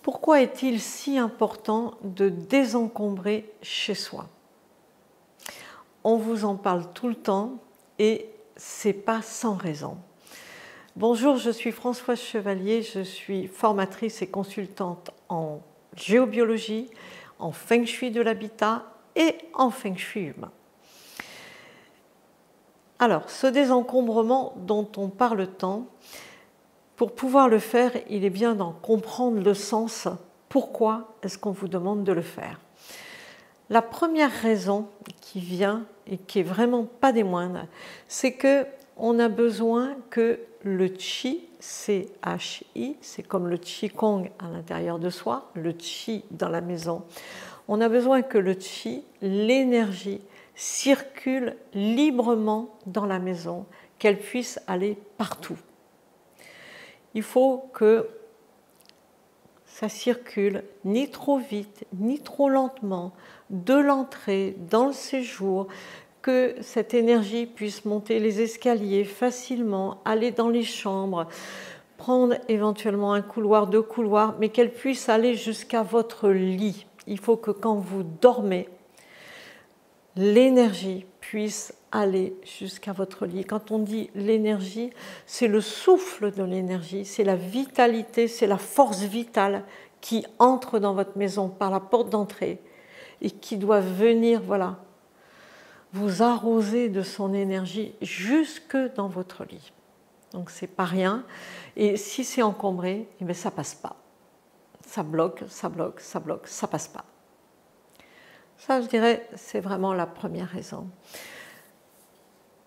Pourquoi est-il si important de désencombrer chez soi? On vous en parle tout le temps et c'est pas sans raison. Bonjour, je suis Françoise Chevalier, je suis formatrice et consultante en géobiologie, en feng shui de l'habitat et en feng shui humain. Alors, ce désencombrement dont on parle tant, pour pouvoir le faire, il est bien d'en comprendre le sens. Pourquoi est-ce qu'on vous demande de le faire? La première raison qui vient et qui est vraiment pas des moindres, c'est que on a besoin que le Qi, C-H-I, c'est comme le Qigong à l'intérieur de soi, le Qi dans la maison. On a besoin que le Qi, l'énergie, circule librement dans la maison, qu'elle puisse aller partout. Il faut que ça circule ni trop vite, ni trop lentement, de l'entrée, dans le séjour, que cette énergie puisse monter les escaliers facilement, aller dans les chambres, prendre éventuellement un couloir, deux couloirs, mais qu'elle puisse aller jusqu'à votre lit. Il faut que quand vous dormez, l'énergie puisse aller jusqu'à votre lit. Quand on dit l'énergie, c'est le souffle de l'énergie, c'est la vitalité, c'est la force vitale qui entre dans votre maison par la porte d'entrée et qui doit venir, voilà, vous arroser de son énergie jusque dans votre lit. Donc c'est pas rien. Et si c'est encombré, eh bien, ça passe pas. Ça bloque, ça bloque, ça bloque, ça passe pas. Ça, je dirais, c'est vraiment la première raison.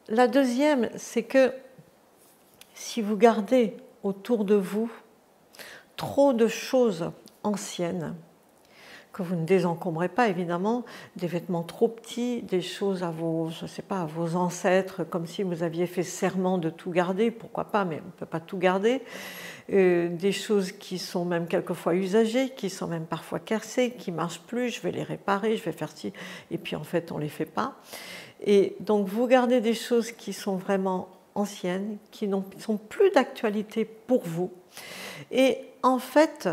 La deuxième, c'est que si vous gardez autour de vous trop de choses anciennes, que vous ne désencombrez pas évidemment, des vêtements trop petits, des choses à vos, je sais pas, à vos ancêtres, comme si vous aviez fait serment de tout garder, pourquoi pas, mais on ne peut pas tout garder, des choses qui sont même quelquefois usagées, qui sont même parfois cassées, qui ne marchent plus, je vais les réparer, je vais faire ci, et puis en fait on ne les fait pas. Et donc vous gardez des choses qui sont vraiment anciennes, qui ne sont plus d'actualité pour vous. Et en fait,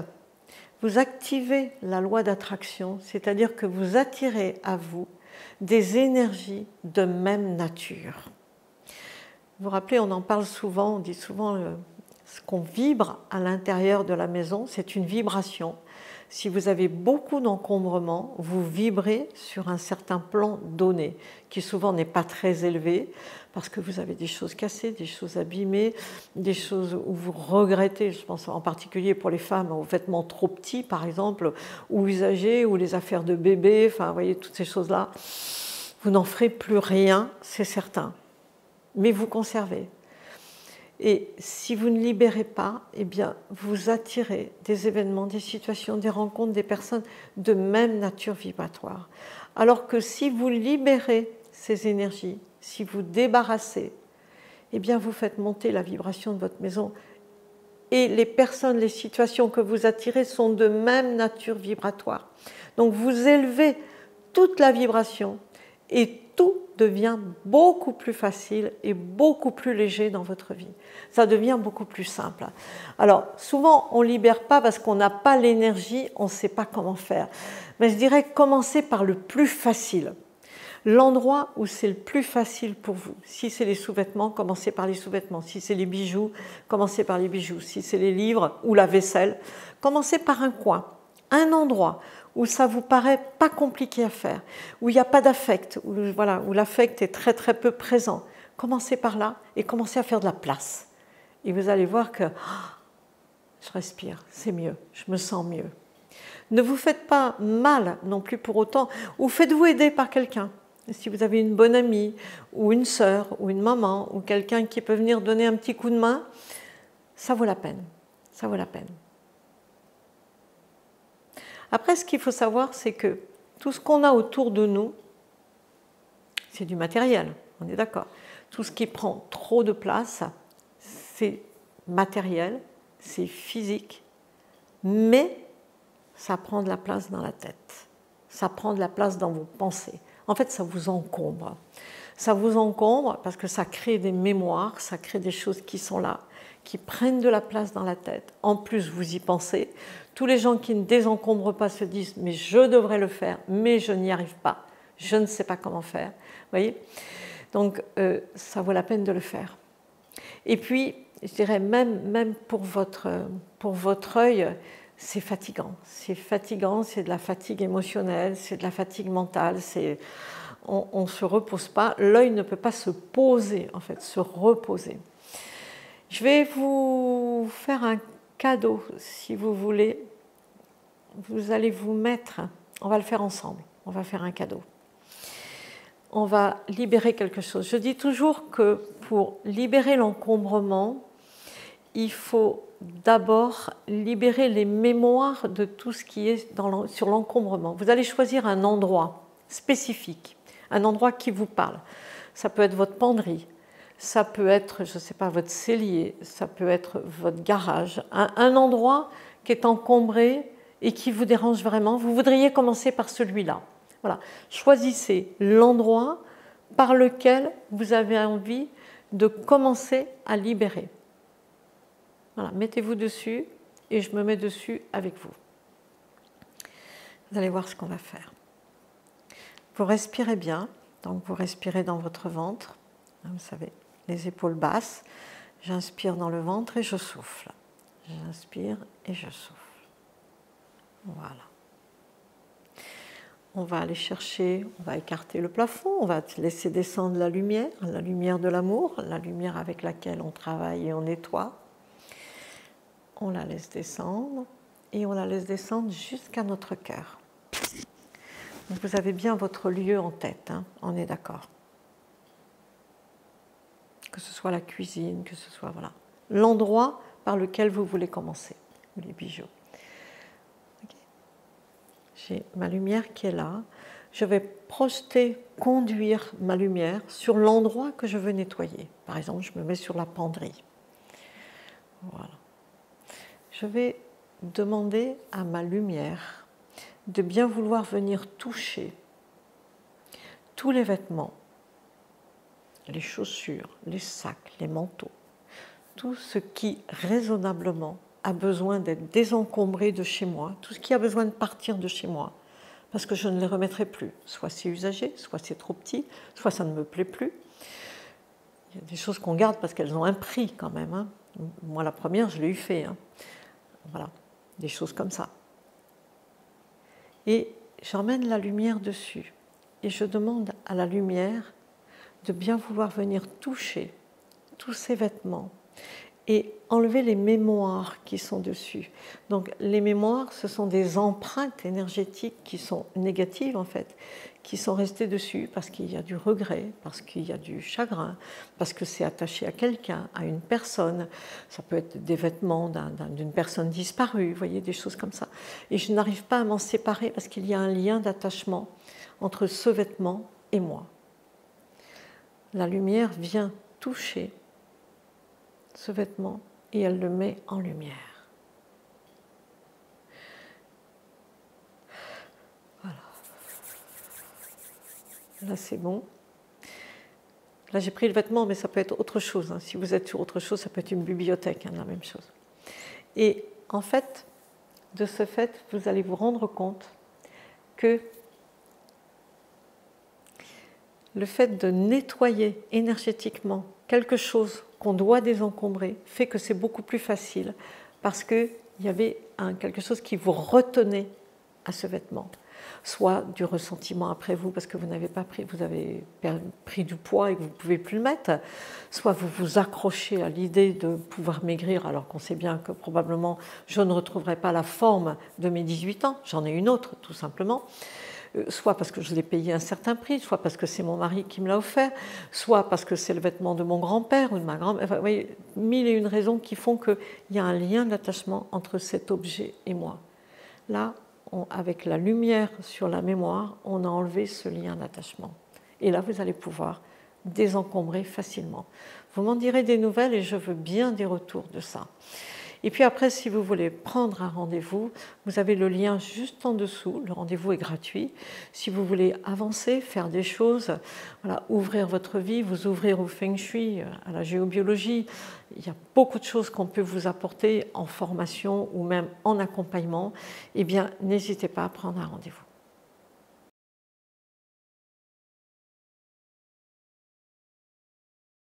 vous activez la loi d'attraction, c'est-à-dire que vous attirez à vous des énergies de même nature. Vous vous rappelez, on en parle souvent, on dit souvent ce qu'on vibre à l'intérieur de la maison, c'est une vibration. Si vous avez beaucoup d'encombrement, vous vibrez sur un certain plan donné, qui souvent n'est pas très élevé, parce que vous avez des choses cassées, des choses abîmées, des choses où vous regrettez, je pense en particulier pour les femmes, aux vêtements trop petits par exemple, ou usagés, ou les affaires de bébé, enfin vous voyez toutes ces choses-là. Vous n'en ferez plus rien, c'est certain, mais vous conservez. Et si vous ne libérez pas, eh bien, vous attirez des événements, des situations, des rencontres, des personnes de même nature vibratoire. Alors que si vous libérez ces énergies, si vous débarrassez, eh bien, vous faites monter la vibration de votre maison. Et les personnes, les situations que vous attirez sont de même nature vibratoire. Donc, vous élevez toute la vibration et tout devient beaucoup plus facile et beaucoup plus léger dans votre vie. Ça devient beaucoup plus simple. Alors, souvent, on ne libère pas parce qu'on n'a pas l'énergie, on ne sait pas comment faire. Mais je dirais commencez par le plus facile. L'endroit où c'est le plus facile pour vous. Si c'est les sous-vêtements, commencez par les sous-vêtements. Si c'est les bijoux, commencez par les bijoux. Si c'est les livres ou la vaisselle, commencez par un coin, un endroit où ça vous paraît pas compliqué à faire, où il n'y a pas d'affect, où, voilà, où l'affect est très très peu présent. Commencez par là et commencez à faire de la place. Et vous allez voir que je respire, c'est mieux, je me sens mieux. Ne vous faites pas mal non plus pour autant, ou faites-vous aider par quelqu'un. Si vous avez une bonne amie, ou une sœur, ou une maman, ou quelqu'un qui peut venir donner un petit coup de main, ça vaut la peine. Ça vaut la peine. Après, ce qu'il faut savoir, c'est que tout ce qu'on a autour de nous, c'est du matériel, on est d'accord. Tout ce qui prend trop de place, c'est matériel, c'est physique, mais ça prend de la place dans la tête, ça prend de la place dans vos pensées. En fait, ça vous encombre. Ça vous encombre parce que ça crée des mémoires, ça crée des choses qui sont là, qui prennent de la place dans la tête. En plus, vous y pensez. Tous les gens qui ne désencombrent pas se disent « mais je devrais le faire, mais je n'y arrive pas, je ne sais pas comment faire ». Vous voyez ? Donc, ça vaut la peine de le faire. Et puis, je dirais même pour votre œil, c'est fatigant. C'est fatigant, c'est de la fatigue émotionnelle, c'est de la fatigue mentale, on ne se repose pas. L'œil ne peut pas se poser, en fait, se reposer. Je vais vous faire un cadeau, si vous voulez. Vous allez vous mettre, on va le faire ensemble, on va faire un cadeau. On va libérer quelque chose. Je dis toujours que pour libérer l'encombrement, il faut d'abord libérer les mémoires de tout ce qui est sur l'encombrement. Vous allez choisir un endroit spécifique, un endroit qui vous parle. Ça peut être votre penderie, ça peut être, je ne sais pas, votre cellier, ça peut être votre garage, un endroit qui est encombré et qui vous dérange vraiment. Vous voudriez commencer par celui-là. Voilà. Choisissez l'endroit par lequel vous avez envie de commencer à libérer. Voilà. Mettez-vous dessus et je me mets dessus avec vous. Vous allez voir ce qu'on va faire. Vous respirez bien, donc vous respirez dans votre ventre, vous savez, les épaules basses. J'inspire dans le ventre et je souffle. J'inspire et je souffle. Voilà. On va aller chercher, on va écarter le plafond, on va laisser descendre la lumière de l'amour, la lumière avec laquelle on travaille et on nettoie. On la laisse descendre et on la laisse descendre jusqu'à notre cœur. Donc vous avez bien votre lieu en tête, hein, on est d'accord. Que ce soit la cuisine, que ce soit voilà, l'endroit par lequel vous voulez commencer, les bijoux. Okay. J'ai ma lumière qui est là. Je vais projeter, conduire ma lumière sur l'endroit que je veux nettoyer. Par exemple, je me mets sur la penderie. Voilà. Je vais demander à ma lumière de bien vouloir venir toucher tous les vêtements, les chaussures, les sacs, les manteaux, tout ce qui raisonnablement a besoin d'être désencombré de chez moi, tout ce qui a besoin de partir de chez moi, parce que je ne les remettrai plus. Soit c'est usagé, soit c'est trop petit, soit ça ne me plaît plus. Il y a des choses qu'on garde parce qu'elles ont un prix quand même. Hein. Moi, la première, je l'ai eu fait. Hein. Voilà, des choses comme ça. Et j'emmène la lumière dessus. Et je demande à la lumière de bien vouloir venir toucher tous ces vêtements et enlever les mémoires qui sont dessus. Donc les mémoires, ce sont des empreintes énergétiques qui sont négatives en fait, qui sont restées dessus parce qu'il y a du regret, parce qu'il y a du chagrin, parce que c'est attaché à quelqu'un, à une personne. Ça peut être des vêtements d'une personne disparue, vous voyez, des choses comme ça. Et je n'arrive pas à m'en séparer parce qu'il y a un lien d'attachement entre ce vêtement et moi. La lumière vient toucher ce vêtement et elle le met en lumière. Voilà. Là, c'est bon. Là, j'ai pris le vêtement, mais ça peut être autre chose. Hein. Si vous êtes sur autre chose, ça peut être une bibliothèque, hein, la même chose. Et en fait, de ce fait, vous allez vous rendre compte que le fait de nettoyer énergétiquement quelque chose qu'on doit désencombrer fait que c'est beaucoup plus facile parce qu'il y avait quelque chose qui vous retenait à ce vêtement. Soit du ressentiment après vous parce que vous n'avez pas pris, vous avez pris du poids et que vous ne pouvez plus le mettre, soit vous vous accrochez à l'idée de pouvoir maigrir alors qu'on sait bien que probablement je ne retrouverai pas la forme de mes 18 ans, j'en ai une autre tout simplement. Soit parce que je l'ai payé un certain prix, soit parce que c'est mon mari qui me l'a offert, soit parce que c'est le vêtement de mon grand-père ou de ma grand-mère. Enfin, vous voyez, mille et une raisons qui font qu'il y a un lien d'attachement entre cet objet et moi. Là, avec la lumière sur la mémoire, on a enlevé ce lien d'attachement. Et là, vous allez pouvoir désencombrer facilement. Vous m'en direz des nouvelles et je veux bien des retours de ça. Et puis après, si vous voulez prendre un rendez-vous, vous avez le lien juste en dessous. Le rendez-vous est gratuit. Si vous voulez avancer, faire des choses, voilà, ouvrir votre vie, vous ouvrir au Feng Shui, à la géobiologie, il y a beaucoup de choses qu'on peut vous apporter en formation ou même en accompagnement, eh bien, n'hésitez pas à prendre un rendez-vous.